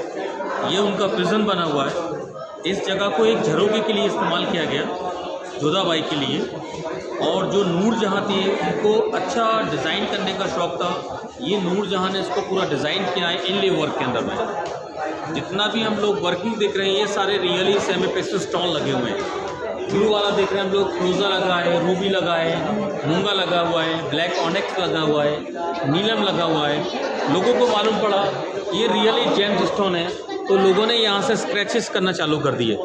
ये उनका प्रिजन बना हुआ है। इस जगह को एक झरोखे के लिए इस्तेमाल किया गया, जोधाबाई के लिए। और जो नूरजहाँ थी उनको अच्छा डिज़ाइन करने का शौक़ था। ये नूरजहाँ ने इसको पूरा डिज़ाइन किया है इनले वर्क के अंदर में। जितना भी हम लोग वर्किंग देख रहे हैं ये सारे रियली सेमी पेस्टल स्टोन लगे हुए हैं। ब्लू वाला देख रहे हैं हम लोग, फ्रोज़ा लगा है, रूबी लगा है, मूंगा लगा हुआ है, ब्लैक ऑनेक्स लगा हुआ है, नीलम लगा हुआ है। लोगों को मालूम पड़ा ये रियली जेम्स स्टोन है, तो लोगों ने यहाँ से स्क्रैचेस करना चालू कर दिए।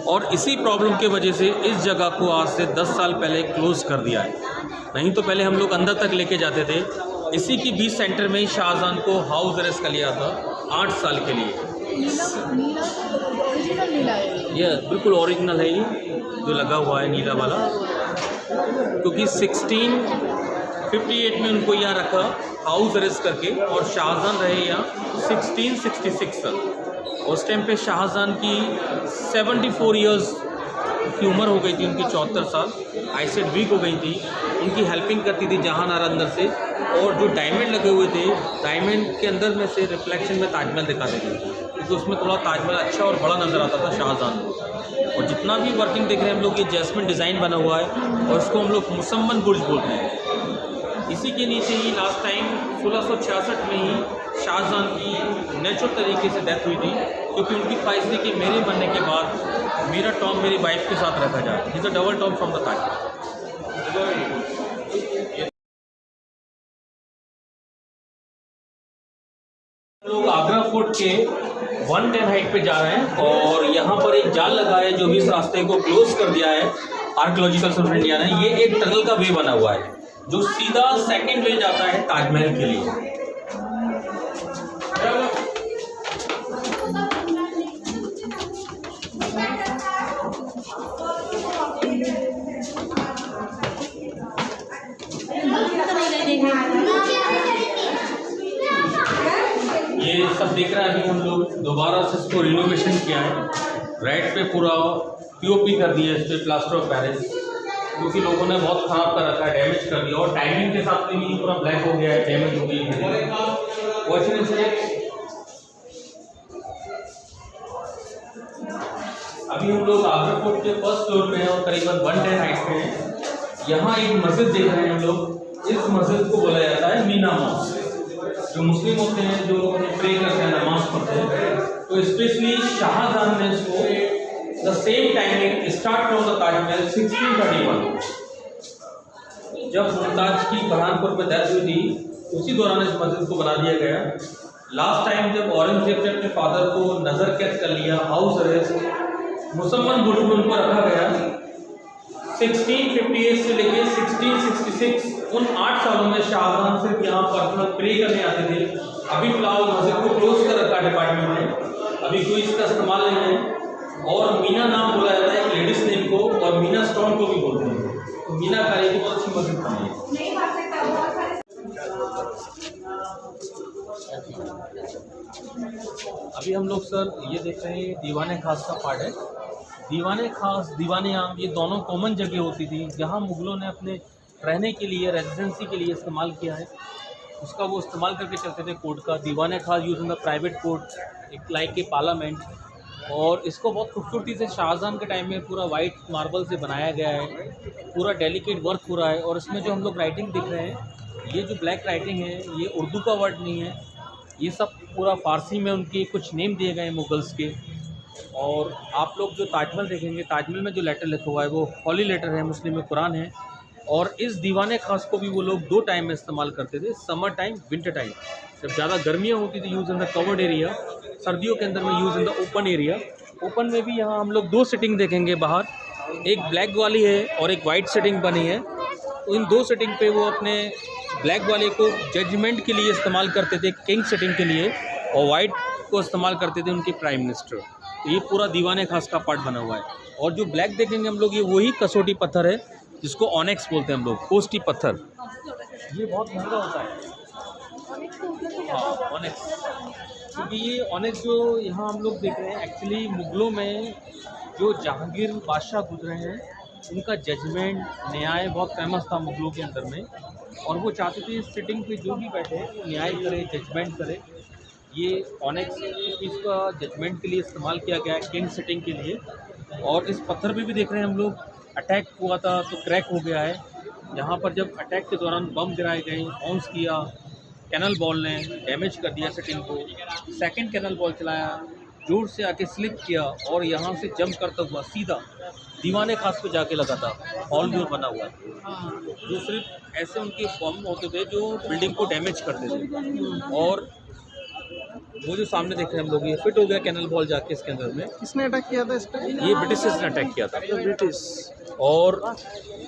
और इसी प्रॉब्लम की वजह से इस जगह को आज से 10 साल पहले क्लोज कर दिया है। नहीं तो पहले हम लोग अंदर तक लेके जाते थे। इसी की बीच सेंटर में ही शाहजहां को हाउस अरेस्ट कर लिया था 8 साल के लिए। ये बिल्कुल ओरिजिनल है, ये जो लगा हुआ है नीला वाला, क्योंकि 1658 में उनको यहाँ रखा हाउस अरेस्ट करके, और शाहजहां रहे यहाँ 1666 तक। उस टाइम पे शाहजहां की 74 ईयर्स की उम्र हो गई थी, उनकी 74 साल, आईसाइट वीक हो गई थी। उनकी हेल्पिंग करती थी जहांआरा अंदर से, और जो डायमंड लगे हुए थे, डायमंड के अंदर में से रिफ्लेक्शन में ताजमहल दिखाते थे, क्योंकि उसमें थोड़ा ताजमहल अच्छा और बड़ा नज़र आता था शाहजहां को। और जितना भी वर्किंग देख रहे हैं हम लोग, ये जैस्मिन डिज़ाइन बना हुआ है, और इसको हम लोग मुसम्मन बुर्ज बोलते हैं। इसी के नीचे ही लास्ट टाइम 1666 में ही शाहजहां की नेचुरल तरीके से डेथ हुई थी, क्योंकि उनकी ख्वाहिश थी कि मेरे बनने के बाद मेरा टॉम मेरी वाइफ के साथ रखा जाए। Is a double dome from the Taj. लोग आगरा फोर्ट के 110 हाइट पे जा रहे हैं, और यहाँ पर एक जाल लगा है जो भी इस रास्ते को क्लोज कर दिया है आर्कियोलॉजिकल सर्वे इंडिया ने। ये एक टनल का वे बना हुआ है, जो सीधा सेकंड वे जाता है ताजमहल के लिए। ये सब देख रहे हैं, अभी हम लोग दोबारा से इसको रिनोवेशन किया है। राइट पे पूरा पीओपी कर दिया, इस पर प्लास्टर ऑफ पेरिस, क्योंकि लोगों ने बहुत ख़राब कर रखा है, डैमेज कर दिया, और टाइमिंग के साथ में भी पूरा ब्लैक हो गया है, डैमेज हो गई है। वॉचिंग से अभी हम लोग आगरा फोर्ट के फर्स्ट फ्लोर पे हैं और करीबन 110 हाइट पे हैं। यहाँ एक मस्जिद देख रहे हैं हम लोग। इस मस्जिद को बोला जाता है मीना मॉस्क। जो मुस्लिम होते हैं, जो प्रे करते हैं, नमाज पढ़ते हैं, तो स्पेशली शाहजहां ने इसको the same timing start from the Taj Mahal 1631। जब मुमताज की बुरहानपुर में डेथ हुई थी, उसी दौरान इस मस्जिद को बना दिया गया। लास्ट टाइम जब औरंगजेब ने अपने फादर को नज़र कैद कर लिया, हाउस अरेस्ट, मुसलमान बुर्ज में उनको रखा गया। 1658 से लेके 1666 उन 8 सालों में शाहजहां सिर्फ यहाँ पर्सनल प्रे करने आते थे। अभी फिलहाल मस्जिद को क्लोज कर रखा है डिपार्टमेंट ने, अभी कोई इसका इस्तेमाल नहीं है। और मीना नाम बोला जाता है एक लेडीज नेम को, और मीना स्टोन को भी बोलते हैं। तो मीना कारी की बहुत अच्छी मस्जिद बनी है। अभी हम लोग सर ये देख रहे हैं, दीवाने खास का पार्ट है। दीवाने खास, दीवाने आम, ये दोनों कॉमन जगह होती थी जहाँ मुग़लों ने अपने रहने के लिए, रेजिडेंसी के लिए इस्तेमाल किया है। उसका वो इस्तेमाल करके चलते थे कोर्ट का। दीवाने खास use in the private court, एक लाइक के पार्लियामेंट। और इसको बहुत खूबसूरती से शाहजहां के टाइम में पूरा वाइट मार्बल से बनाया गया है, पूरा डेलिकेट वर्क हो रहा है। और इसमें जो हम लोग राइटिंग दिख रहे हैं, ये जो ब्लैक राइटिंग है, ये उर्दू का वर्ड नहीं है, ये सब पूरा फ़ारसी में उनके कुछ नेम दिए गए हैं मुगल्स के। और आप लोग जो ताजमहल देखेंगे, ताजमहल में जो लेटर लिखा हुआ है वो हॉली लेटर है, मुस्लिम में कुरान है। और इस दीवाने खास को भी वो लोग 2 टाइम में इस्तेमाल करते थे, समर टाइम, विंटर टाइम। जब ज़्यादा गर्मियाँ होती थी use in the covered area, सर्दियों के अंदर में use in the open area. Open में भी यहाँ हम लोग 2 सिटिंग देखेंगे बाहर, एक ब्लैक वाली है और एक वाइट सिटिंग बनी है। तो इन 2 सिटिंग पे वो अपने ब्लैक वाले को जजमेंट के लिए इस्तेमाल करते थे, किंग सिटिंग के लिए, और वाइट को इस्तेमाल करते थे उनके प्राइम मिनिस्टर। तो ये पूरा दीवाने खास का पार्ट बना हुआ है। और जो ब्लैक देखेंगे हम लोग, ये वही कसौटी पत्थर है जिसको ऑनेक्स बोलते हैं हम लोग, कोस्टी पत्थर। ये बहुत महंगा होता है, हाँ ऑनेक्स, क्योंकि ये ऑनेक्स जो यहाँ हम लोग देख रहे हैं, एक्चुअली मुग़लों में जो जहांगीर बादशाह गुजरे हैं, उनका जजमेंट, न्याय बहुत फेमस था मुग़लों के अंदर में। और वो चाहते थे इस सिटिंग पे जो भी बैठे न्याय करे, जजमेंट करे। ये ऑनेक्स इसका जजमेंट के लिए इस्तेमाल किया गया है, किंग सिटिंग के लिए। और इस पत्थर पे भी देख रहे हैं हम लोग, अटैक हुआ था तो क्रैक हो गया है। यहाँ पर जब अटैक के दौरान बम गिराए गए, बाउंस किया, कैनल बॉल ने डैमेज कर दिया सिटिंग को। सेकंड कैनल बॉल चलाया, जोर से आके स्लिप किया और यहाँ से जंप करता हुआ सीधा दीवाने खास पे जाके लगा था। हॉल जो बना हुआ है, जो सिर्फ ऐसे उनके बम होते थे जो बिल्डिंग को डैमेज करते थे। और वो जो सामने देख रहे हैं हम लोग, ये फिट हो गया कैनल बॉल जाके इसके अंदर में। किसने अटैक किया था इस पर? ये ब्रिटिशर्स ने अटैक किया था, ब्रिटिश। और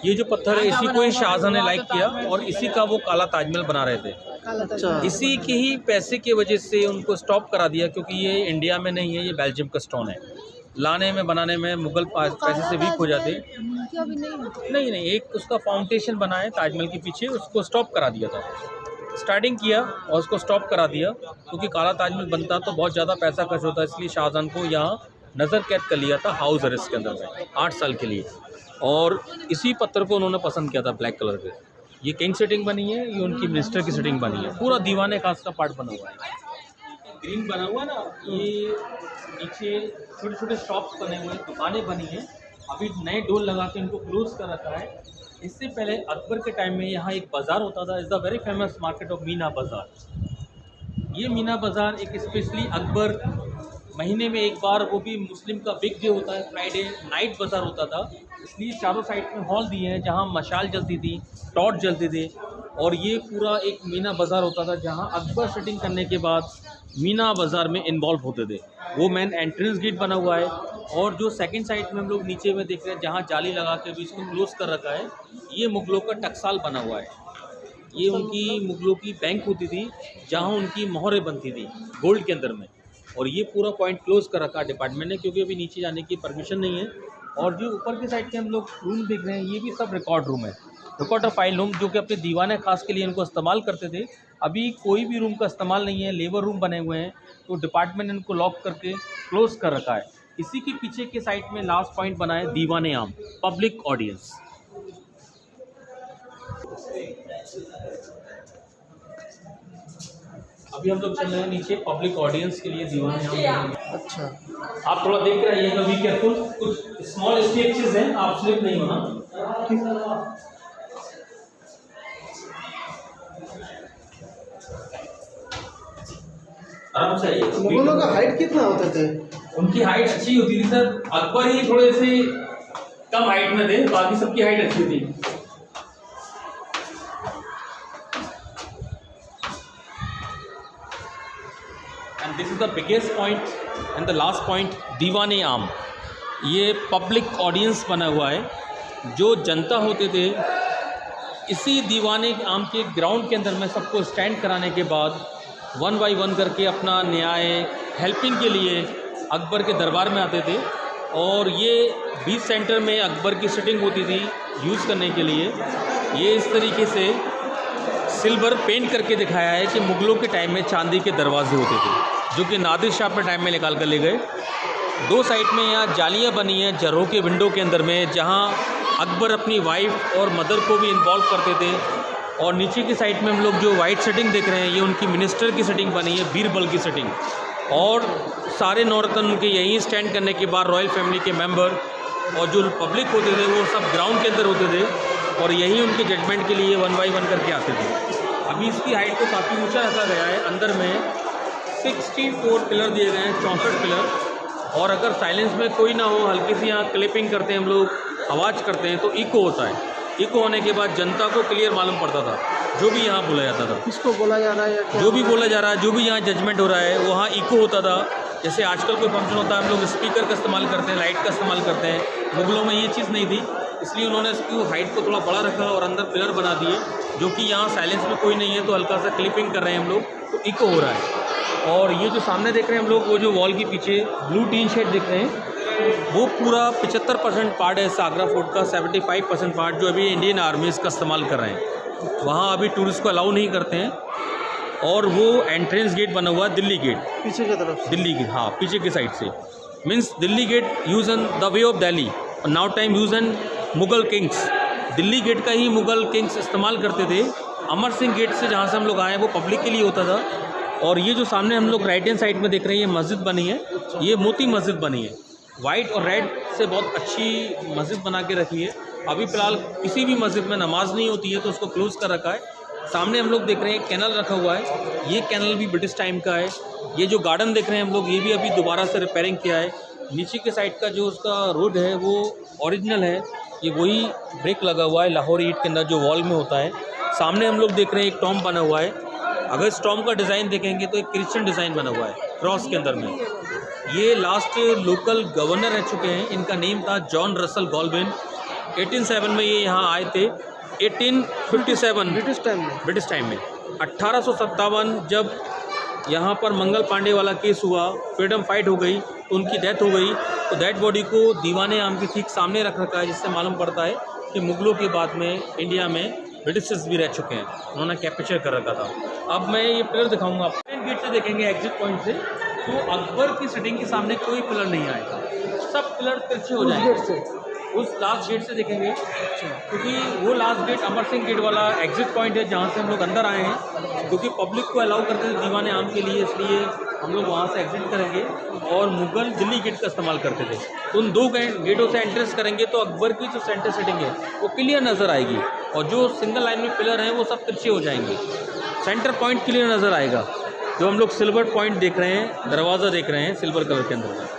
ये जो पत्थर है, इसी को ही शाहजहां ने लाइक किया और इसी का वो काला ताजमहल बना रहे थे। अच्छा, इसी के ही पैसे की वजह से उनको स्टॉप करा दिया, क्योंकि ये इंडिया में नहीं है, ये बेल्जियम का स्टोन है। लाने में, बनाने में मुगल पैसे से वीक हो जाते। नहीं, एक उसका फाउंडेशन बना है ताजमहल के पीछे, उसको स्टॉप करा दिया था। स्टार्टिंग किया और उसको स्टॉप करा दिया, क्योंकि काला ताजमहल बनता तो बहुत ज़्यादा पैसा खर्च होता, इसलिए शाहजहां को यहाँ नज़र कैद कर लिया था हाउस अरेस्ट के अंदर में 8 साल के लिए। और इसी पत्थर को उन्होंने पसंद किया था, ब्लैक कलर के। ये किंग सेटिंग बनी है, ये उनकी मिनिस्टर की सेटिंग बनी है। पूरा दीवाने खास का पार्ट बना हुआ है, ग्रीन बना हुआ ना। ये नीचे छोटे छोटे शॉप्स बने हुए हैं, दुकानें बनी हैं। अभी नए डोर लगा के इनको क्लोज कर रखा है। इससे पहले अकबर के टाइम में यहाँ एक बाज़ार होता था, is the very famous market of Meena बाज़ार। ये मीना बाज़ार एक स्पेशली अकबर महीने में एक बार, वो भी मुस्लिम का बिग डे होता है, फ्राइडे नाइट बाज़ार होता था। इसलिए चारों साइड में हॉल दिए हैं जहाँ मशाल जलती थी, टॉर्च जलते थे। और ये पूरा एक मीना बाज़ार होता था जहाँ अकबर सेटिंग करने के बाद मीना बाज़ार में इन्वॉल्व होते थे। वो मेन एंट्रेंस गेट बना हुआ है। और जो सेकंड साइड में हम लोग नीचे में देख रहे हैं, जहाँ जाली लगा के भी इसको क्लोज कर रखा है, ये मुगलों का टकसाल बना हुआ है। ये उनकी मुगलों की बैंक होती थी जहाँ उनकी मोहरें बनती थी गोल्ड के अंदर में। और ये पूरा पॉइंट क्लोज कर रखा है डिपार्टमेंट ने, क्योंकि अभी नीचे जाने की परमिशन नहीं है। और जो ऊपर की साइड के हम लोग रूम देख रहे हैं, ये भी सब रिकॉर्ड रूम है, रिकॉर्ड ऑफ फाइल रूम, जो कि अपने दीवाने खास के लिए इनको इस्तेमाल करते थे। अभी कोई भी रूम का इस्तेमाल नहीं है, लेबर रूम बने हुए हैं, तो डिपार्टमेंट ने इनको लॉक करके क्लोज कर रखा है। इसी के पीछे के साइड में लास्ट पॉइंट बना है दीवाने आम, पब्लिक ऑडियंस। अभी हम लोग चल रहे हैं नीचे पब्लिक ऑडियंस के लिए दीवाने आम। अच्छा, आप थोड़ा देख रहे हैं, बी केयरफुल, कुछ स्मॉल स्टेप्स हैं, आप स्लिप नहीं होना। आराम से आइए। मुगलों का हाइट कितना होते थे? उनकी हाइट अच्छी होती थी सर, अकबर ही थोड़े से कम हाइट में थे, बाकी सबकी हाइट अच्छी थी। And this is the biggest point and the last point, दीवाने आम। ये पब्लिक ऑडियंस बना हुआ है, जो जनता होते थे इसी दीवाने आम के ग्राउंड के अंदर में सबको स्टैंड कराने के बाद 1 बाय 1 करके अपना न्याय हेल्पिंग के लिए अकबर के दरबार में आते थे। और ये बीच सेंटर में अकबर की सिटिंग होती थी यूज़ करने के लिए। ये इस तरीके से सिल्वर पेंट करके दिखाया है कि मुग़लों के टाइम में चांदी के दरवाजे होते थे, जो कि नादिर शाह के टाइम में निकाल कर ले गए। दो साइड में यहाँ जालियाँ बनी हैं जरों के विंडो के अंदर में, जहाँ अकबर अपनी वाइफ और मदर को भी इन्वॉल्व करते थे। और नीचे की साइड में हम लोग जो वाइट सेटिंग देख रहे हैं, ये उनकी मिनिस्टर की सेटिंग बनी है, बीरबल की सेटिंग। और सारे नौरतन उनके यहीं स्टैंड करने के बाद रॉयल फैमिली के मेंबर और जो पब्लिक होते थे वो सब ग्राउंड के अंदर होते थे, और यहीं उनके जजमेंट के लिए 1 बाय 1 करके आते थे। अभी इसकी हाइट को काफ़ी ऊंचा रखा गया है। अंदर में 64 पिलर दिए गए हैं, 64 पिलर। और अगर साइलेंस में कोई ना हो, हल्की सी यहाँ क्लिपिंग करते हैं हम लोग, आवाज़ करते हैं, तो इको होता है। इको होने के बाद जनता को क्लियर मालूम पड़ता था जो भी यहाँ बोला जाता था, किसको बोला जा रहा है या क्या? जो भी बोला जा रहा है, जो भी यहाँ जजमेंट हो रहा है, वहाँ इको होता था। जैसे आजकल कोई फंक्शन होता है, हम लोग स्पीकर का इस्तेमाल करते हैं, लाइट का इस्तेमाल करते हैं। मुगलों में ये चीज़ नहीं थी, इसलिए उन्होंने इसकी हाइट को थोड़ा बड़ा रखा और अंदर पिलर बना दिए, जो कि यहाँ साइलेंस में कोई नहीं है तो हल्का सा क्लिपिंग कर रहे हैं हम लोग, तो इको हो रहा है। और ये जो सामने देख रहे हैं हम लोग, वो जो वॉल के पीछे ब्लू टीन शेड देख रहे हैं, वो पूरा 75% पार्ट है आगरा फोर्ट का। 75% पार्ट जो अभी इंडियन आर्मी इसका इस्तेमाल कर रहे हैं। वहाँ अभी टूरिस्ट को अलाउ नहीं करते हैं। और वो एंट्रेंस गेट बना हुआ है दिल्ली गेट, पीछे की तरफ से। दिल्ली गेट, हाँ पीछे की साइड से। Means Delhi gate use in the way of Delhi, और now time use in Mughal kings. Delhi gate का ही मुग़ल किंग्स इस्तेमाल करते थे। अमर सिंह गेट से जहाँ से हम लोग आए हैं वो पब्लिक के लिए होता था। और ये जो सामने हम लोग राइट हैंड साइड में देख रहे हैं, ये मस्जिद बनी है, ये मोती मस्जिद बनी है। वाइट और रेड से बहुत अच्छी मस्जिद बना के रखी है। अभी फ़िलहाल किसी भी मस्जिद में नमाज नहीं होती है, तो उसको क्लोज कर रखा है। सामने हम लोग देख रहे हैं कैनल रखा हुआ है, ये कैनल भी ब्रिटिश टाइम का है। ये जो गार्डन देख रहे हैं हम लोग, ये भी अभी दोबारा से रिपेयरिंग किया है। नीचे के साइड का जो उसका रोड है वो ओरिजिनल है, ये वही ब्रिक लगा हुआ है लाहौर ईंट के अंदर जो वॉल में होता है। सामने हम लोग देख रहे हैं एक टॉम बना हुआ है। अगर इस टॉम का डिज़ाइन देखेंगे तो एक क्रिश्चियन डिज़ाइन बना हुआ है क्रॉस के अंदर में। ये लास्ट लोकल गवर्नर रह चुके हैं, इनका नेम था जॉन रसल गॉल्बिन। 1807 में ये यहाँ आए थे। 1857 ब्रिटिश टाइम में 1857 जब यहाँ पर मंगल पांडे वाला केस हुआ, फ्रीडम फाइट हो गई, तो उनकी डेथ हो गई। तो डेड बॉडी को दीवाने आम के ठीक सामने रख रखा है, जिससे मालूम पड़ता है कि मुग़लों के बाद में इंडिया में ब्रिटिशर्स भी रह चुके हैं, उन्होंने कैप्चर कर रखा था। अब मैं ये पिलर दिखाऊंगा आप मेन गेट से देखेंगे, एग्जिट पॉइंट से, तो अकबर की सिटिंग के सामने कोई पिलर नहीं आएगा, सब पिलर तिरछे हो जाएंगे। उस लास्ट गेट से देखेंगे, क्योंकि वो last gate Amar Singh gate वाला एग्जिट पॉइंट है जहाँ से हम लोग अंदर आए हैं, क्योंकि पब्लिक को अलाउ करते थे दीवाने आम के लिए, इसलिए हम लोग वहाँ से एग्जिट करेंगे। और मुग़ल दिल्ली गेट का इस्तेमाल करते थे, तो उन दो गेटों से एंट्रेंस करेंगे तो अकबर की जो सेंटर सेटिंग है वो क्लियर नज़र आएगी, और जो सिंगल लाइन में पिलर हैं वो सब तिरछे हो जाएंगे। सेंटर पॉइंट क्लियर नज़र आएगा। जो हम लोग सिल्वर पॉइंट देख रहे हैं, दरवाज़ा देख रहे हैं सिल्वर कलर के अंदर।